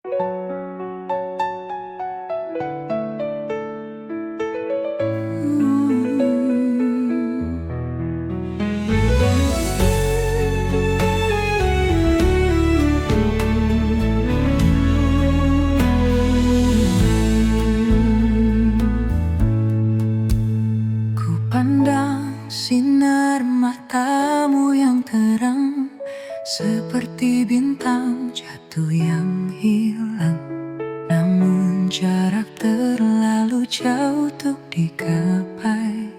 Ku pandang sinar matamu yang terang, seperti bintang jatuh yang hilang. Namun jarak terlalu jauh untuk digapai.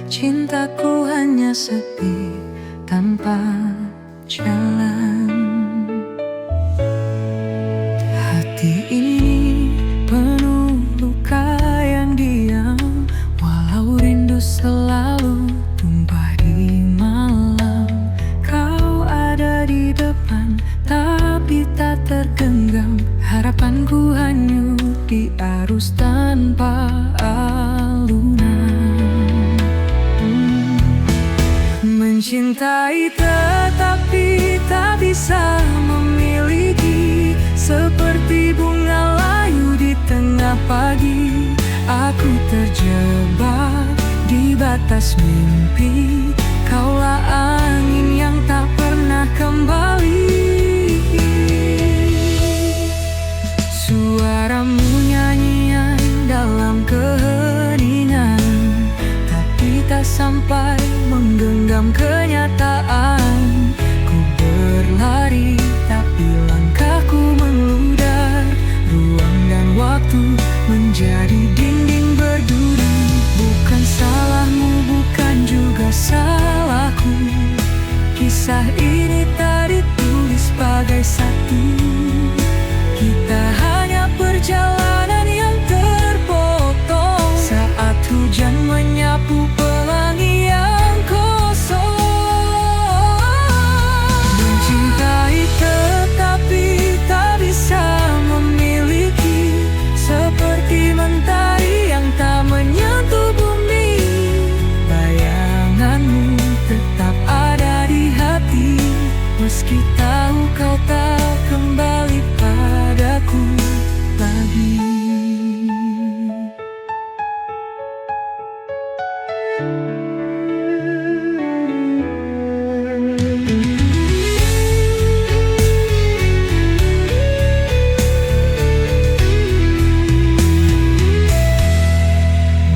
Cintaku hanya sepi tanpa jalan. Hati ini penuh luka yang diam, walau rindu selalu tumpah di malam. Kau ada di depan, tapi tak tergenggam. Harapanku hanyut di arus tanpa alunan. Mencintai tetapi tak bisa memiliki, seperti bunga layu di tengah pagi. Aku terjebak di batas mimpi, kaulah angin yang tak pernah kembali. Suaramu nyanyian dalam keheningan, tapi tak sampai menggenggam kenyataan. Ku berlari tapi langkahku menghudar, ruang dan waktu menjadi dinding berduri. Bukan salahmu, bukan juga salahku, kisah ini tak ditulis sebagai satu. Kita hanya perjalanan yang terpotong saat hujan menyapu pelangi yang kosong. Mencintai tetapi tak bisa memiliki, seperti mentari yang tak menyentuh bumi. Bayanganmu tetap ada di hati, meski tahu kau tak kembali padaku lagi.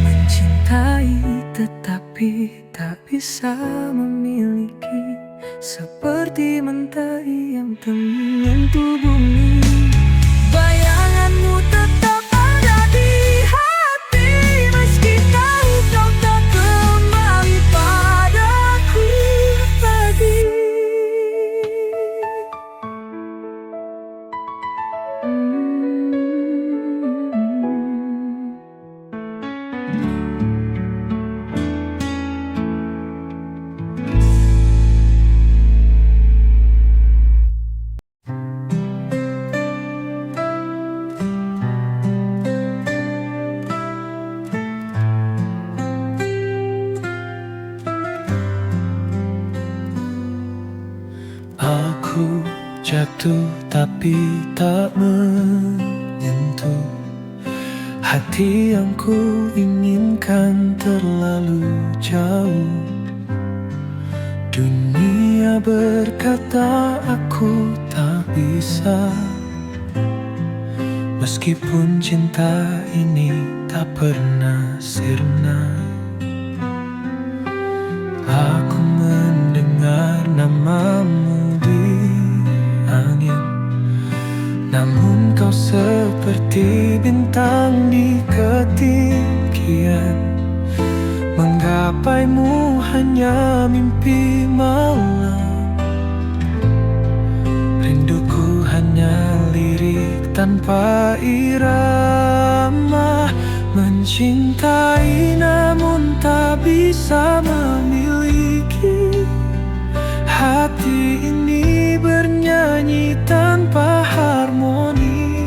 Mencintai tetapi tak bisa memiliki, seperti mentari yang tak menyentuh bumi. Bayanganmu tetap ada di hati, meski tahu kau tak kembali padaku lagi. Aku jatuh tapi tak menyentuh hati yang ku inginkan terlalu jauh. Dunia berkata aku tak bisa, meskipun cinta ini tak pernah sirna. Aku mendengar namamu di angin, namun kau seperti bintang di ketinggian. Menggapaimu hanya mimpi malam, rinduku hanya lirik tanpa irama. Mencintai namun tak bisa memiliki, hati ini bernyanyi tanpa harmoni.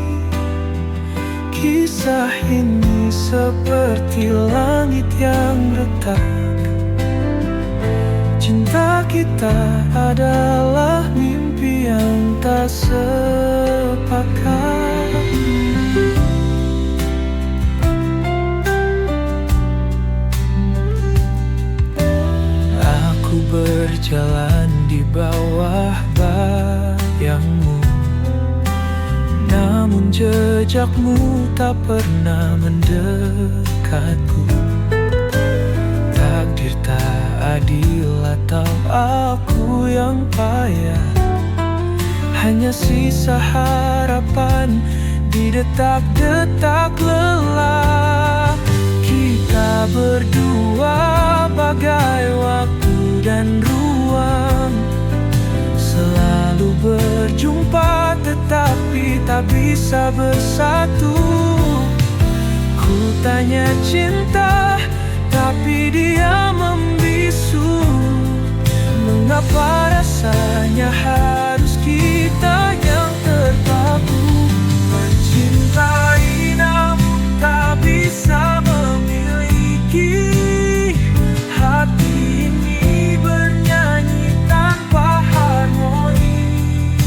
Kisah ini seperti langit yang retak, cinta kita adalah mimpi yang tak sepakat. namun jejakmu tak pernah mendekatku. Takdir tak adil atau aku yang payah, hanya sisa harapan di detak-detak lelah. Kita berdua bagai waktu dan ruang, selalu berjumpa tetapi tak bisa bersatu. Ku tanya cinta, tapi dia membisu. Mengapa rasanya harus kita yang terpaku? Mencintai namun tak bisa memiliki. Hati ini bernyanyi tanpa harmoni.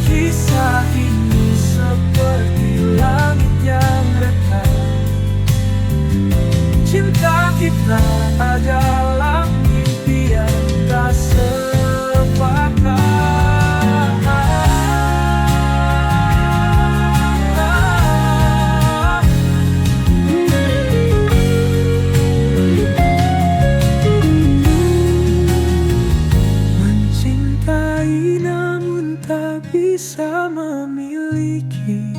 Kisah ini seperti langit yang retak. Cinta kita adalah mimpi yang tak sepakat. Mencintai namun tak bisa memiliki.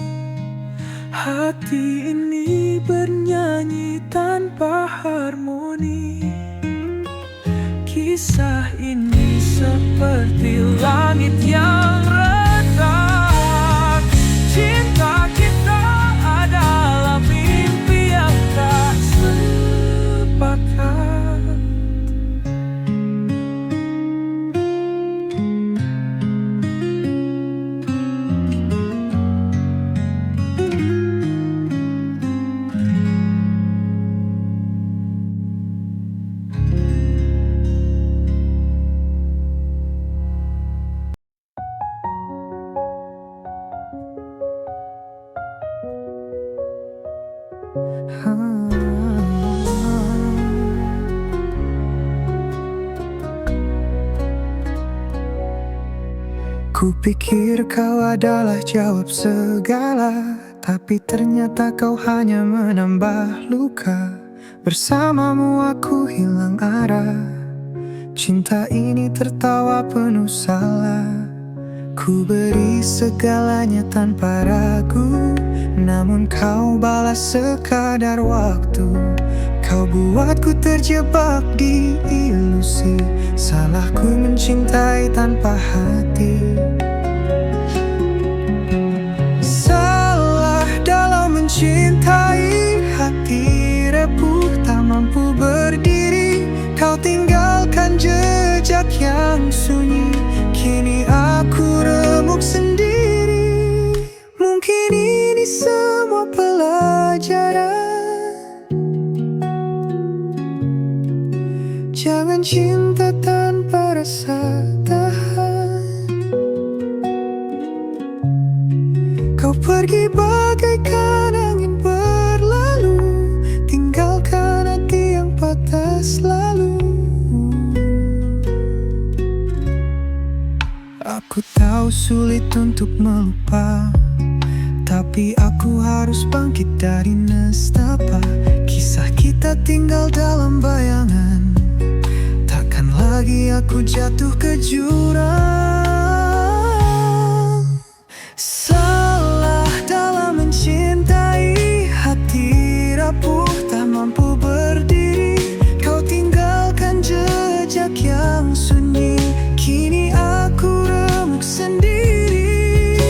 Hati ini bernyanyi tanpa harmoni. Kisah ini seperti langit yang retak. Cinta kita adalah mimpi yang tak sepakat. Kupikir kau adalah jawab segala, tapi ternyata kau hanya menambah luka. Bersamamu aku hilang arah. Cinta ini tertawa penuh salah. Ku beri segalanya tanpa ragu, namun kau balas sekadar waktu. Kau buatku terjebak di ilusi. Salahku mencintai tanpa hati. Salah dalam mencintai, hati repuh tak mampu berdiri. Kau tinggalkan jejak yang sunyi, kini aku remuk sendiri. Mungkin ini semua pelajaran. Jangan cinta tanpa rasa tahan. Kau pergi bagaikan angin berlalu, tinggalkan hati yang patah selalu. Aku tahu sulit untuk melupa, tapi aku harus bangkit dari nestapa. Kisah kita tinggal dalam bayangan, takkan lagi aku jatuh ke jurang. Salah dalam mencintai, hati rapuh tak mampu berdiri. Kau tinggalkan jejak yang sunyi, kini aku remuk sendiri.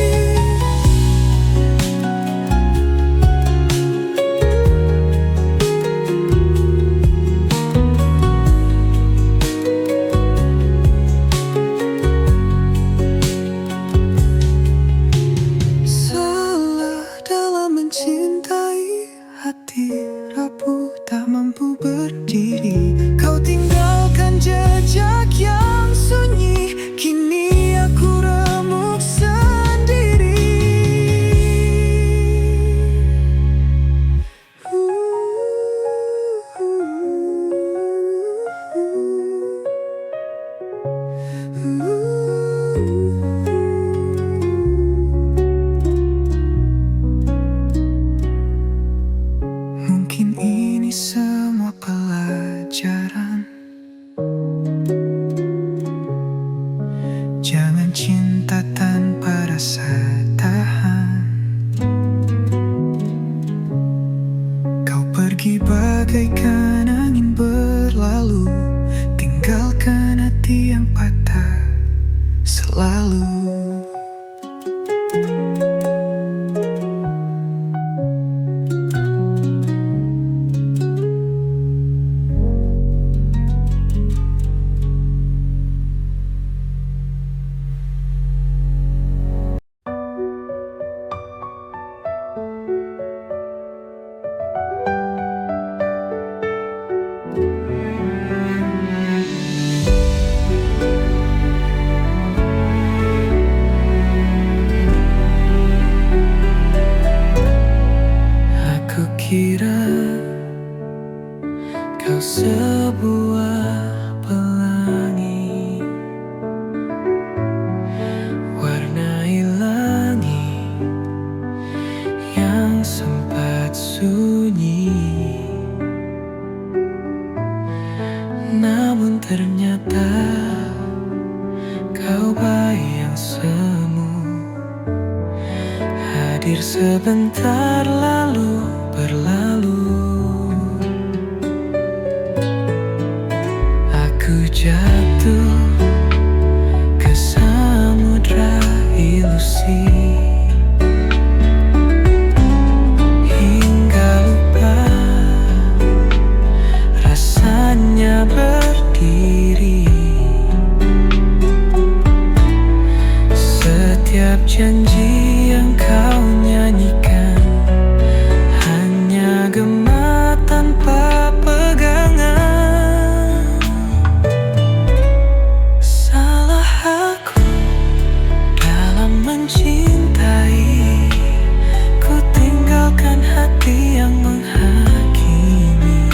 bertahan. Kau pergi bagaikan angin berlalu, tinggalkan hati yang patah selalu. Kira kau sebuah pelangi, warnai langit yang sempat sunyi. Namun ternyata kau bayang semu, hadir sebentar lalu berlalu. Aku jatuh ke samudra ilusi, hingga lupa rasanya berdiri. Setiap janji yang kau nyanyikan hanya gema tanpa pegangan. Salah aku dalam mencintai, ku tinggalkan hati yang menghakimi.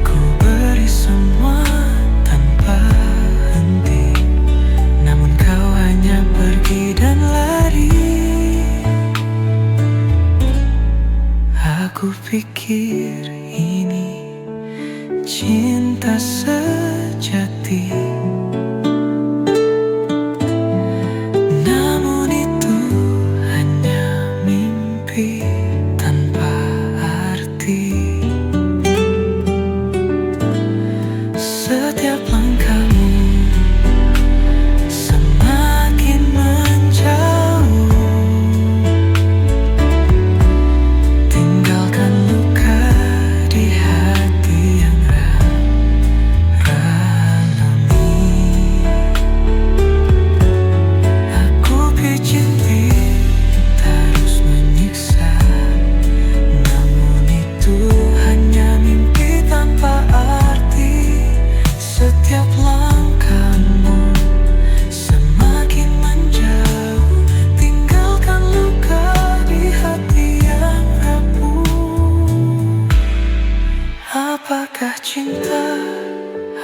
Ku beri semua tanpa henti, namun kau hanya pergi dan lari. Aku pikir ini cinta sejati, namun itu hanya mimpi tanpa arti. Setiap langkahmu semakin menjauh, tinggalkan luka di hati yang ralami. Aku pijit terus menyiksa, namun itu hanya mimpi tanpa arti. Setiap langkahmu semakin menjauh, tinggalkan luka di hati yang rapuh. Apakah cinta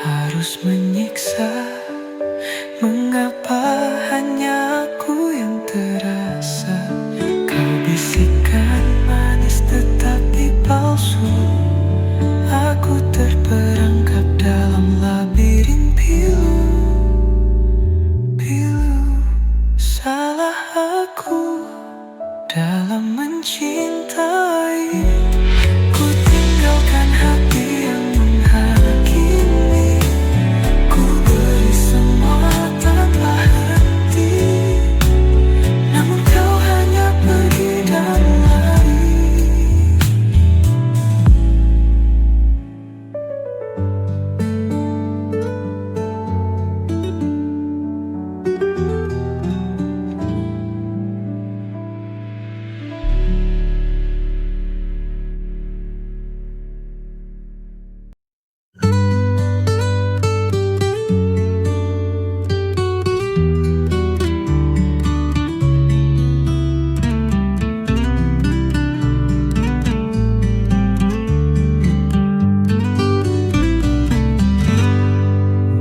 harus menyiksa? Mengapa hanya aku yang terasa? Kau bisikkan manis tetapi palsu. Aku terperangkap dalam labirin pilu. Salah aku dalam mencintai, ku tinggalkan hati yang menghakimi. Ku beri semua tanpa henti, namun kau hanya pergi dan lari.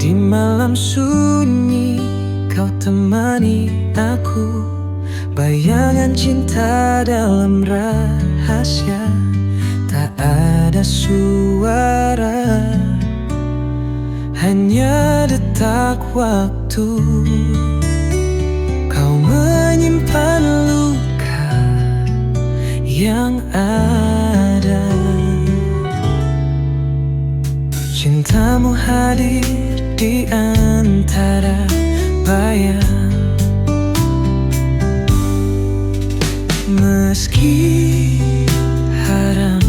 Di malam sunyi kau temani aku, bayangan cinta dalam rahasia. Tak ada suara, hanya detak waktu. Kau menyimpan luka yang ada. Cintamu hadir di antara bayang, meski haram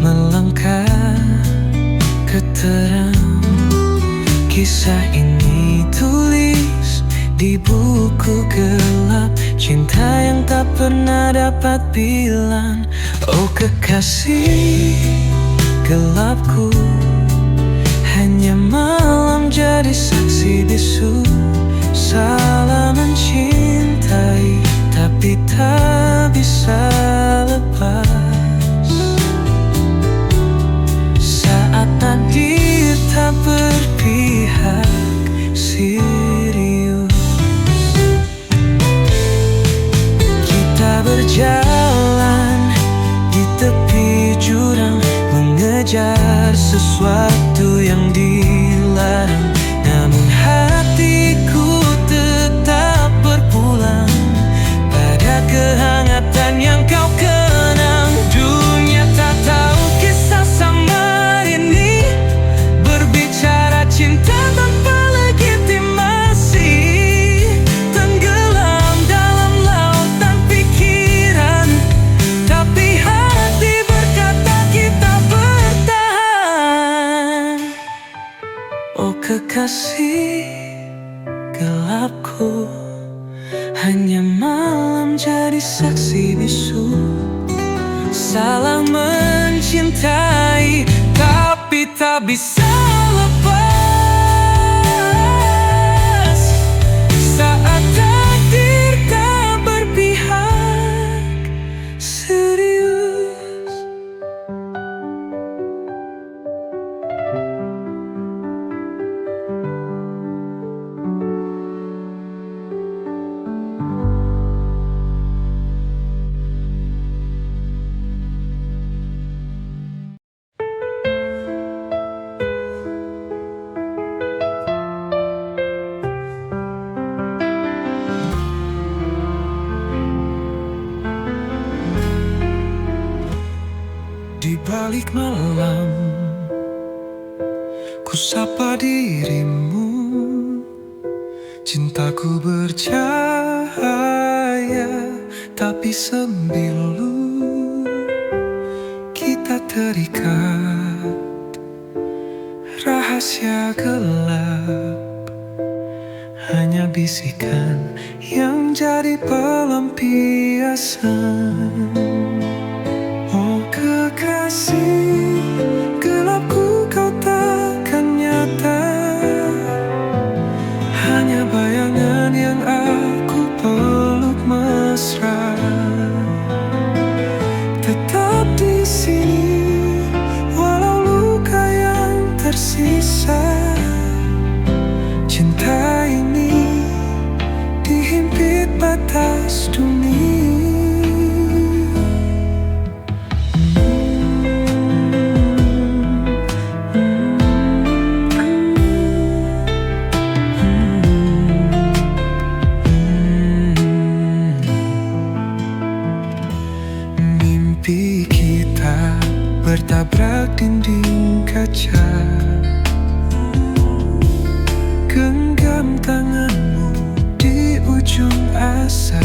melangkah ke terang. Kisah ini tulis di buku gelap, cinta yang tak pernah dapat bilang. Oh kekasih gelapku, hanya malam jadi saksi bisu. Salah mencintai, tapi tak bisa lepas. Saat takdir tak berpihak serius, kita berjalan di tepi jurang, mengejar sesuatu yang dilarang. Namun hatiku tetap berpulang pada kehangatan yang kau kenang. Dunia tak tahu kisah sama ini, berbicara cinta tanpa legitimasi, tenggelam dalam lautan pikiran, tapi hati berkata kita bertahan. Oh kekasih gelapku, hanya malam jadi saksi bisu. Salah mencintai, tapi tak bisa lepas. Saat takdir tak berpihak serius. Di balik malam, ku sapa dirimu. Cintaku bercahaya, tapi sembilu. Kita terikat rahasia gelap, hanya bisikan yang jadi pelampiasan. Oh kekasih gelapku, kau takkan nyata, hanya bayangan yang aku peluk mesra. Tetap di sini walau luka yang tersisa. Cinta ini dihimpit batas dunia. Mimpi kita bertabrak dinding kaca. Genggam tanganmu di ujung asa.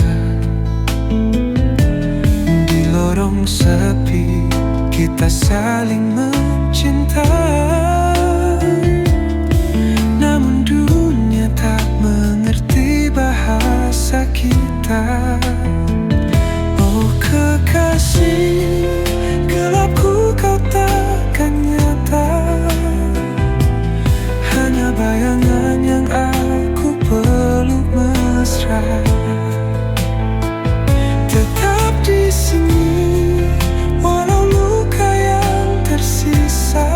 Di lorong sepi kita saling mencinta. Namun dunia tak mengerti bahasa kita. Oh kekasih gelapku, kau takkan nyata, hanya bayangan yang aku peluk mesra. Tetap di sini walau luka yang tersisa.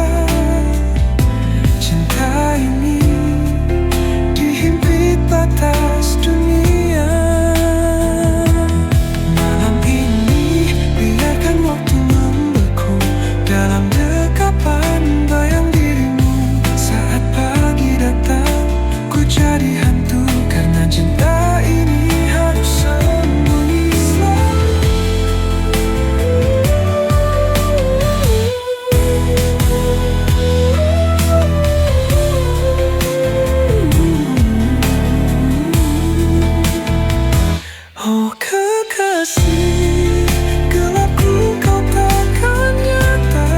kasih, gelapku kau takkan nyata.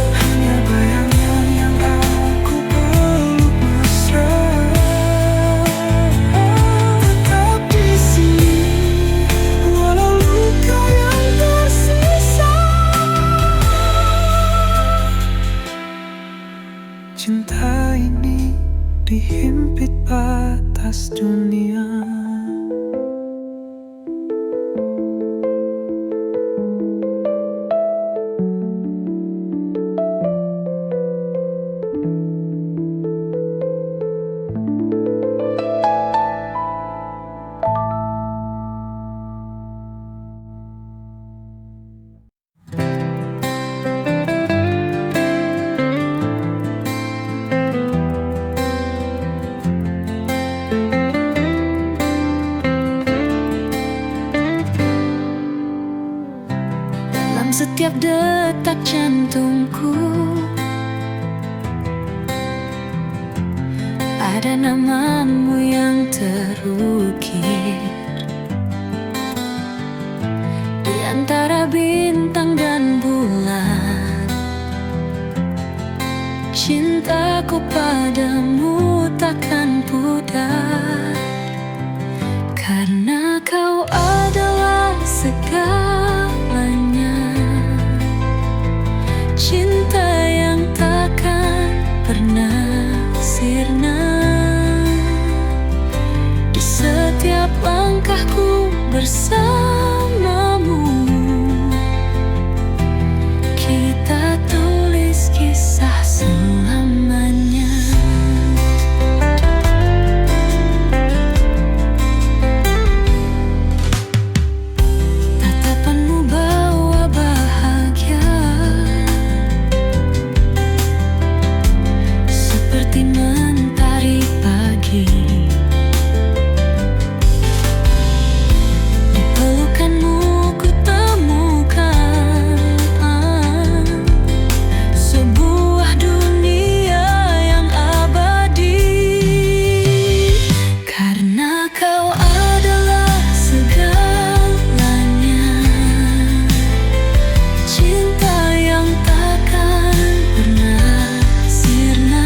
Hanya bayangan yang aku peluk mesra. Tetap di sini, walau luka yang tersisa. Cinta ini dihimpit batas dunia. Setiap detak jantungku ada namamu yang terukir di antara bintang dan bulan. Cintaku padamu takkan pudar, karena kau adalah segalanya. Cinta yang takkan pernah sirna. Di setiap langkahku bersamamu, kita tulis kisah selamanya. Tatapanmu bawa bahagia, seperti mentari pagi. Di pelukanmu ku temukan sebuah dunia yang abadi. Karena kau adalah segalanya. Cinta yang takkan pernah sirna.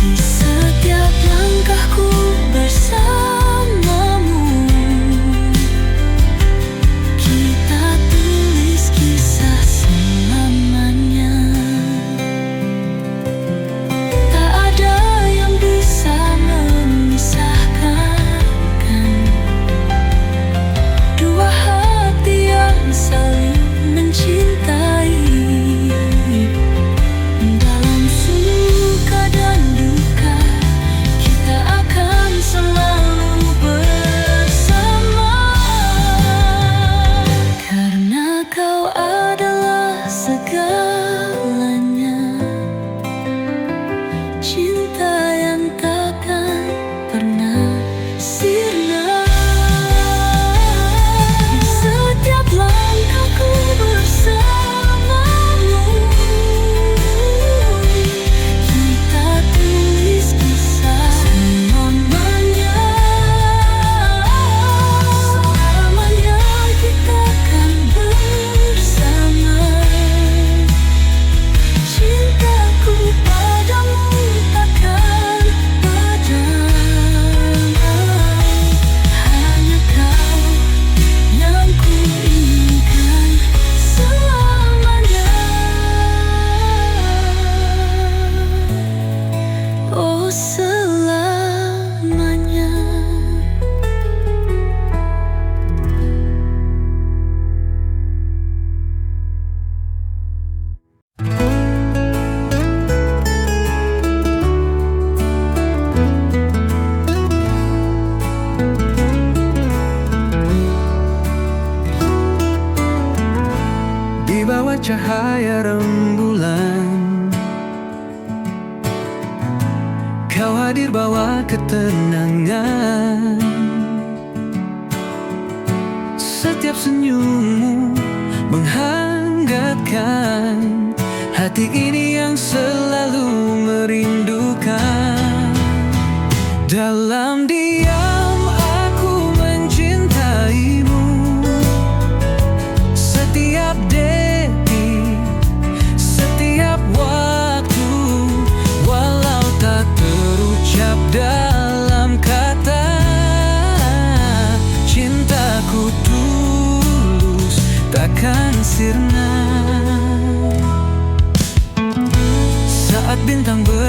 Di setiap langkahku bersamamu, kita tulis kisah selamanya. Tak ada yang bisa memisahkan dua hati yang saling mencintai. Dalam suka dan duka, kita akan selalu bersama. Karena kau adalah segalanya. Cinta yang takkan pernah sirna. Di setiap langkahku bersamamu, kita tulis kisah selamanya. Selamanya kita akan bersama. Cintaku padamu takkan padam. Hanya kau yang ku inginkan selamanya. Oh, selamanya. Di bawah cahaya rembulan, kau hadir bawa ketenangan. Setiap senyummu menghangatkan hati ini yang selalu merindukan. Dalam diam aku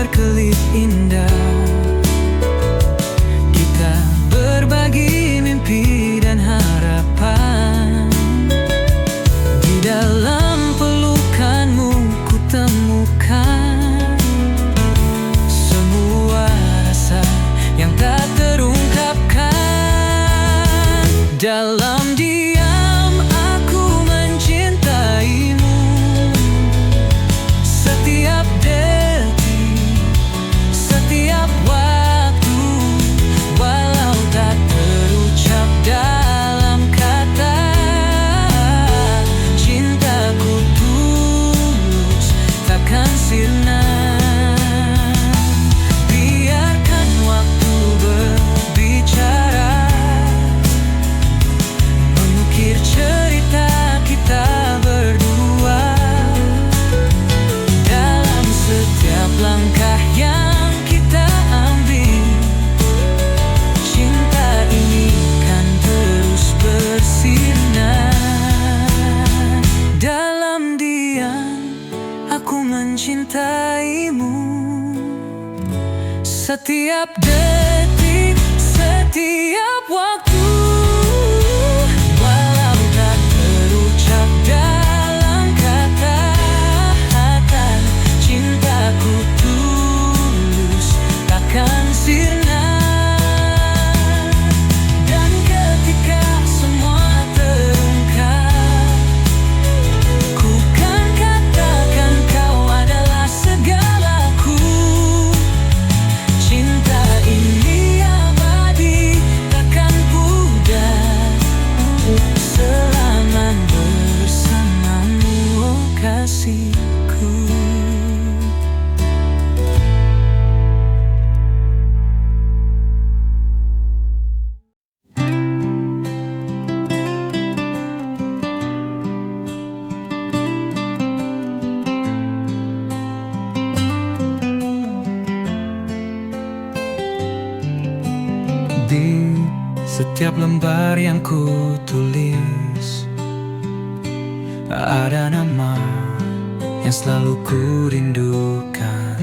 berkelip indah. Kita berbagi mimpi dan harapan. Di dalam pelukanmu ku temukan semua rasa yang tak terungkapkan. Dalam diam aku mencintaimu. Setiap detik, setiap waktu, walau tak terucap dalam kata, cintaku tulus takkan sirna. Biarkan waktu berbicara, mengukir cerita kita berdua. Dalam setiap langkah yang kita ambil, cinta ini kan terus bersinar. Dalam diam aku mencintaimu. Setiap detik, setiap waktu, walau tak terucap dalam kata-kata, cintaku tulus takkan sirna. Dan ketika semua terungkap, ku kan katakan kau adalah segalaku. Cinta ini abadi, takkan pudar, selama bersamamu, oh kasihku. Di setiap lembar yang ku tulis, ada nama yang selalu ku rindukan.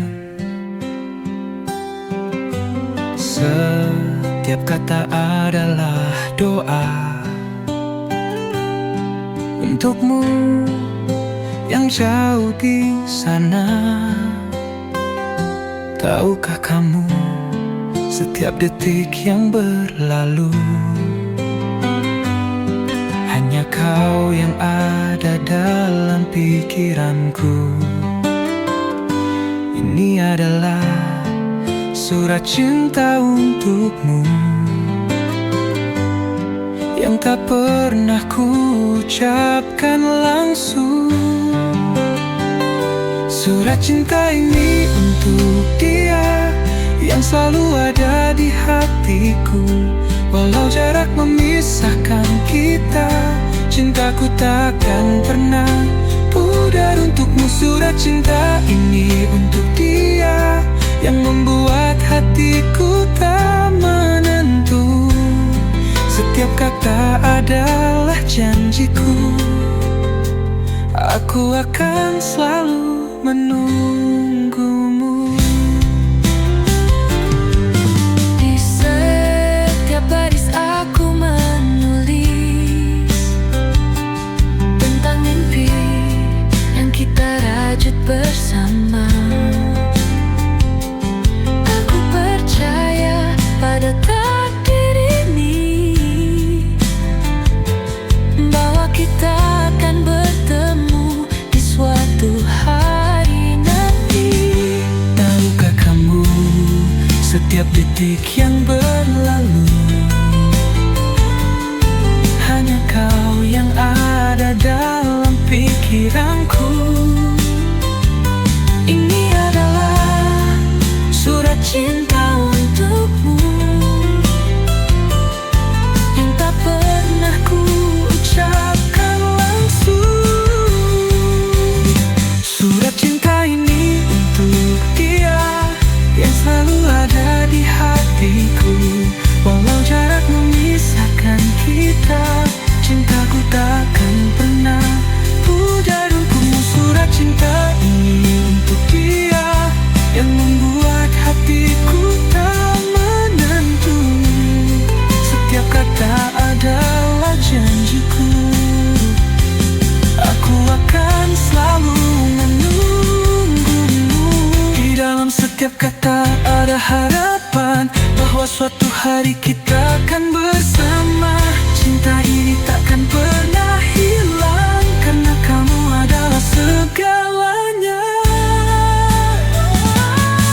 Setiap kata adalah doa untukmu yang jauh di sana. Tahukah kamu, setiap detik yang berlalu, hanya kau yang ada dalam pikiranku. Ini adalah surat cinta untukmu yang tak pernah ku ucapkan langsung. Surat cinta ini untuk dia yang selalu ada di hatiku. Walau jarak memisahkan kita, cintaku takkan pernah pudar untukmu. Surat cinta ini untuk dia yang membuat hatiku tak menentu. Setiap kata adalah janjiku. Aku akan selalu menunggumu. Di setiap baris aku menulis tentang mimpi yang kita rajut bersama. Aku percaya pada takdir ini, bahwa kita akan bertemu di suatu hari nanti. Tahukah kamu, setiap detik yang berlalu, hanya kau yang ada dalam pikiranku. Ini adalah surat cinta untukmu yang tak pernah ku ucapkan langsung. Surat cinta ini untuk dia yang selalu ada di hati. harapan bahwa suatu hari kita akan bersama. Cinta ini takkan pernah hilang, karena kamu adalah segalanya.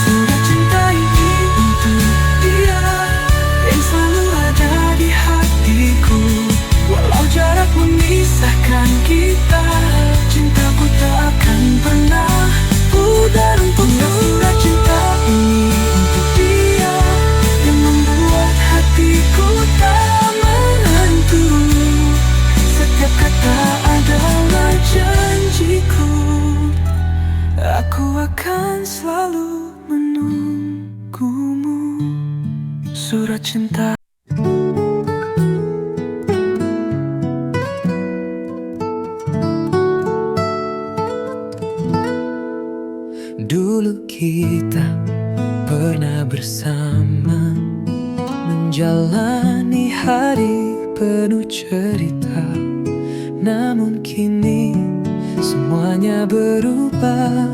Surat cinta ini untuk dia yang selalu ada di hatiku. Walau jarak memisahkan kita, cintaku tak akan pernah pudar untukmu. Surat cinta ini untuk dia yang membuat hatiku tak menentu. Setiap kata adalah janjiku, aku akan selalu menunggumu. Surat cinta. Dulu kita pernah bersama, menjalani hari penuh cerita. Namun kini semuanya berubah.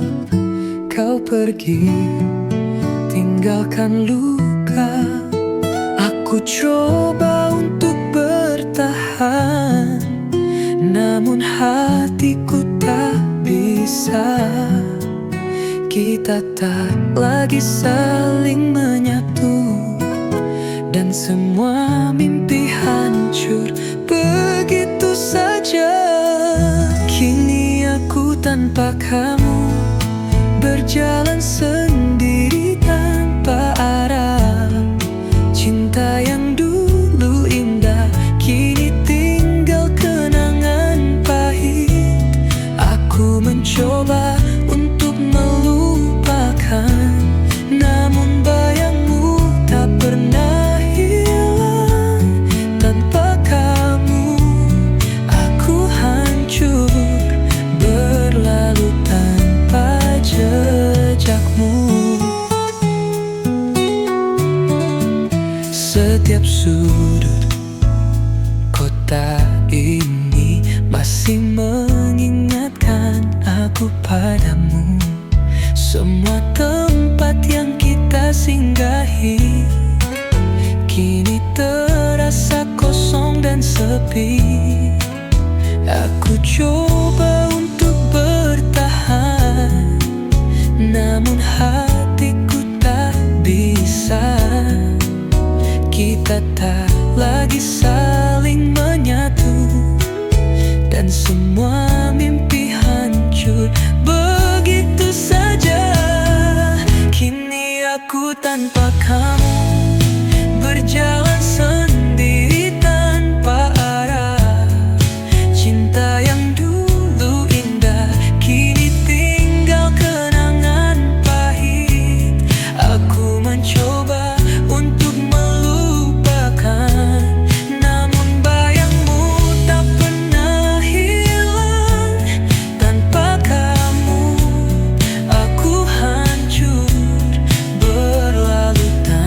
Kau pergi, tinggalkan luka. Aku coba untuk bertahan, namun hatiku tak bisa. Kita tak lagi saling menyatu, dan semua mimpi hancur begitu saja. Kini aku tanpa kamu, berjalan sendiri tanpa arah. Cinta yang dulu indah kini tinggal kenangan pahit. Aku mencoba untuk melupakan, namun bayangmu tak pernah hilang. Tanpa kamu aku hancur, berlalu tanpa jejakmu. Setiap sudut kota ini masih mengingatkan aku padamu. Semua tempat yang kita singgahi kini terasa kosong dan sepi. Aku coba untuk bertahan, namun hatiku tak bisa. Kita tak lagi saling menyatu, dan semua mimpi hancur begitu saja. Kini aku tanpa kamu, berjalan sendiri tanpa arah. Cinta yang dulu indah kini tinggal kenangan pahit. Aku mencoba untuk melupakan, namun bayangmu tak pernah hilang. Tanpa kamu aku hancur, berlalu tanpa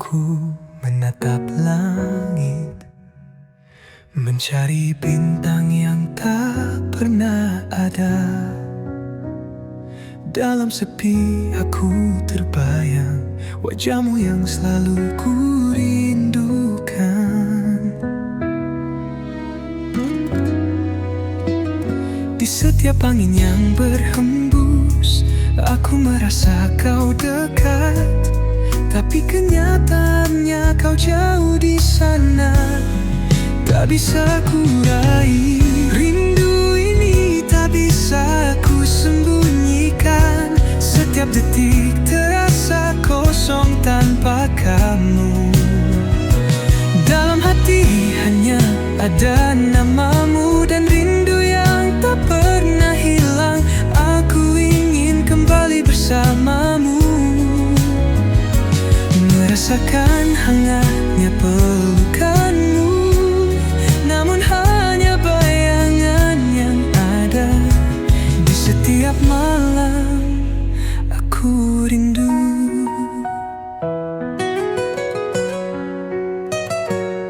Aku menatap langit, mencari bintang yang tak pernah ada. Dalam sepi aku terbayang wajahmu yang selalu ku rindukan. Di setiap angin yang berhembus, aku merasa kau dekat, tapi kenyataannya kau jauh di sana. Tak bisa ku raih rindu ini, tak bisa ku sembunyikan. Setiap detik terasa kosong tanpa kamu. Dalam hati hanya ada namamu dan rindu yang tak pernah hilang. Aku ingin kembali bersamamu, merasakan hangatnya pelukanmu. Namun hanya bayangan yang ada. Di setiap malam aku rindu.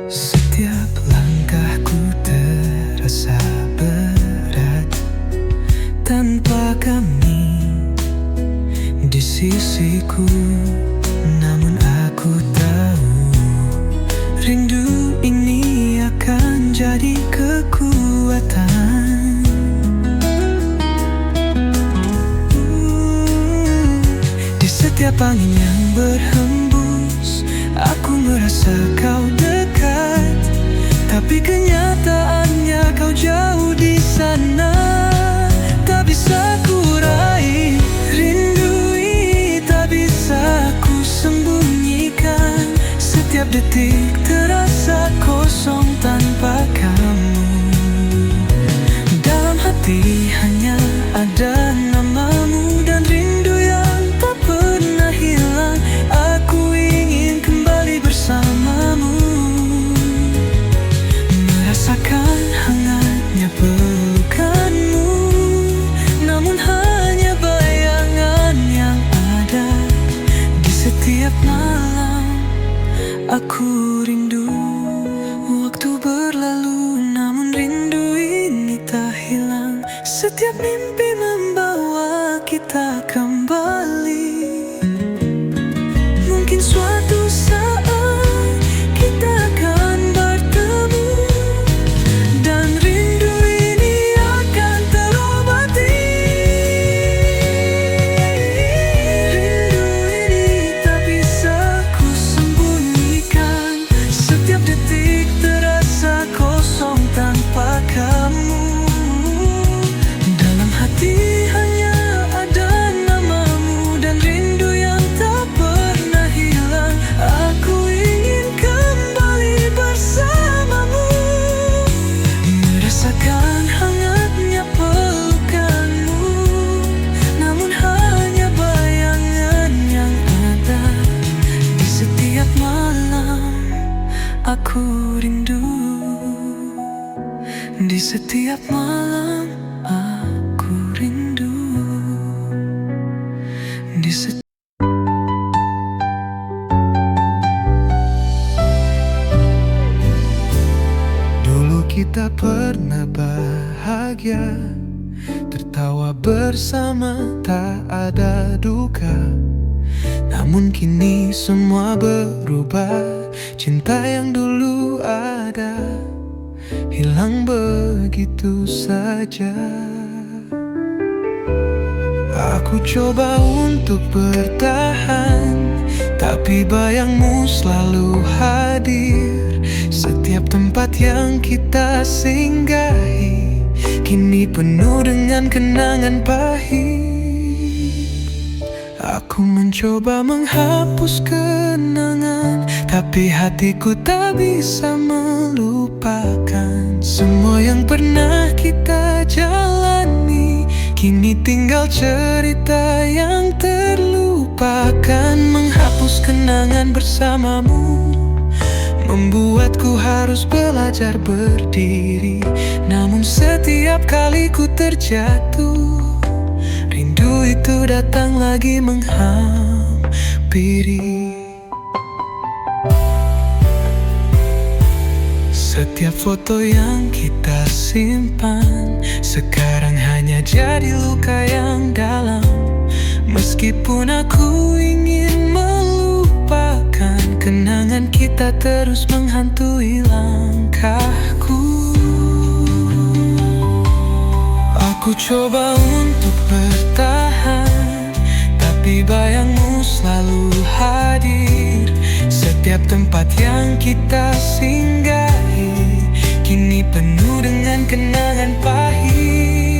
Setiap langkahku terasa berat tanpa kami di sisiku. Namun aku tahu rindu ini akan jadi kekuatan. Di setiap angin yang berhembus, aku merasa kau dekat, tapi kenyataannya kau jauh di sana. Tak bisa ku raih rindu ini, tak bisa ku sembunyikan. Setiap detik terasa kosong tanpa kamu. Dalam hati hanya ada namamu dan rindu yang tak pernah hilang. Aku ingin kembali bersamamu, merasakan hangatnya pelukanmu. Namun hanya bayangan yang ada. Di setiap malam aku rindu. Waktu berlalu namun rindu ini tak hilang. Setiap mimpi membawa kita kembali. Mungkin suatu saat kita akan bertemu, dan rindu ini akan terobati. Rindu ini tak bisa ku sembunyikan. Setiap detik terasa kosong tanpa kamu. Dalam hati hanya ada namamu dan rindu yang tak pernah hilang. Aku ingin kembali bersamamu, merasakan hangatnya pelukanmu. Namun hanya bayangan yang ada. Di setiap malam aku rindu. Di setiap malam aku rindu. Di setiap Dulu kita pernah bahagia, tertawa bersama, tak ada duka. Namun kini semua berubah. Cinta yang dulu ada hilang begitu saja. Aku coba untuk bertahan, tapi bayangmu selalu hadir. Setiap tempat yang kita singgahi kini penuh dengan kenangan pahit. Aku mencoba menghapus kenangan, tapi hatiku tak bisa melupakan. Semua yang pernah kita jalani kini tinggal cerita yang terlupakan. Menghapus kenangan bersamamu membuatku harus belajar berdiri. Namun setiap kali ku terjatuh, rindu itu datang lagi menghampiri. Setiap foto yang kita simpan sekarang hanya jadi luka yang dalam. Meskipun aku ingin melupakan, kenangan kita terus menghantui langkahku. Aku coba untuk bertahan, tapi bayangmu selalu hadir. Setiap tempat yang kita singgahi kini penuh dengan kenangan pahit.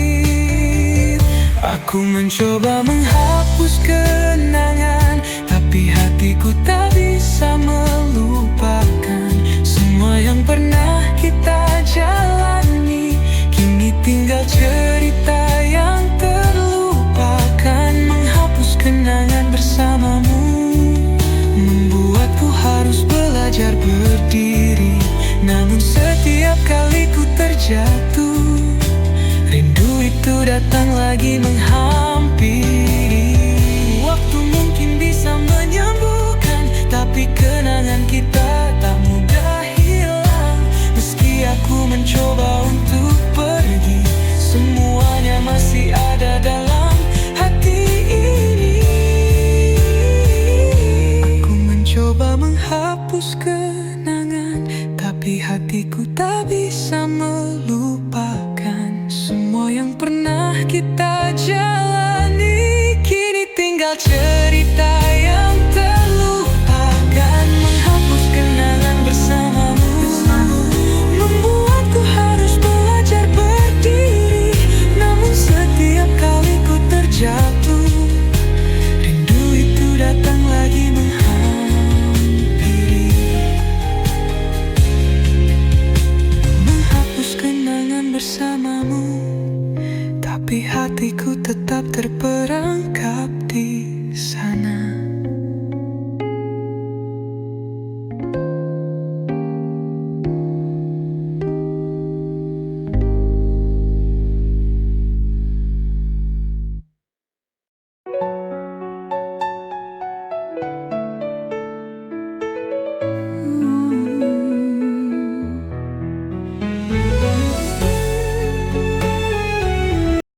Aku mencoba menghapus kenangan, tapi hatiku tak bisa melupakan. Semua yang pernah kita jalani kini tinggal cerita yang terlupakan. Menghapus kenangan bersamamu membuatku harus belajar berdiri. Namun setiap kali ku terjatuh, rindu itu datang lagi menghampiri. Waktu mungkin bisa menyembuhkan, tapi kenangan kita tak mudah hilang. Meski aku mencoba untuk pergi, semuanya masih ada dalam hati ini. Aku mencoba menghapus kenangan, tapi hatiku tak bisa melupakan. Semua yang pernah kita